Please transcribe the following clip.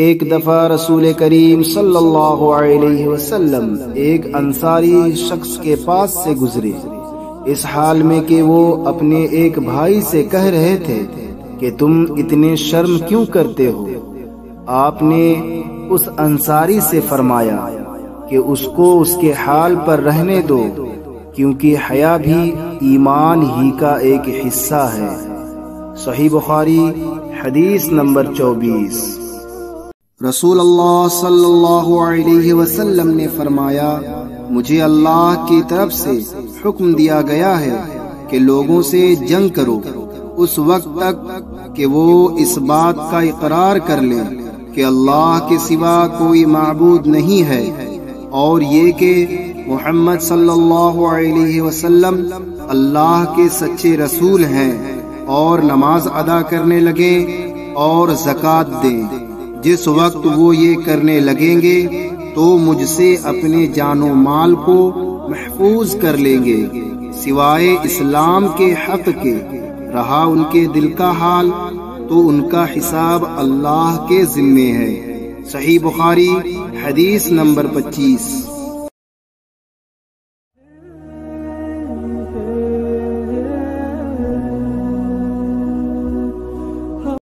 ایک دفعہ رسول کریم صلی اللہ علیہ وسلم ایک انصاری شخص کے پاس سے گزرے، اس حال میں کہ وہ اپنے ایک بھائی سے کہہ رہے تھے کہ تم اتنے شرم کیوں کرتے ہو؟ آپ نے اس انصاری سے فرمایا کہ اس کو اس کے حال پر رہنے دو، کیونکہ حیا بھی ایمان ہی کا ایک حصہ ہے۔ صحیح بخاری حدیث نمبر 24۔ رسول اللہ صلی اللہ علیہ وسلم نے فرمایا، مجھے اللہ کی طرف سے حکم دیا گیا ہے کہ لوگوں سے جنگ کرو اس وقت تک کہ وہ اس بات کا اقرار کر لیں کہ اللہ کے سوا کوئی معبود نہیں ہے، اور یہ کہ محمد صلی اللہ علیہ وسلم اللہ کے سچے رسول ہیں، اور نماز ادا کرنے لگیں اور زکوٰۃ دیں۔ جس وقت وہ یہ کرنے لگیں گے تو مجھ سے اپنے جان و مال کو محفوظ کر لیں گے، سوائے اسلام کے حق کے۔ رہا ان کے دل کا حال تو ان کا حساب اللہ کے ذمے ہے۔ صحیح بخاری حدیث نمبر 25۔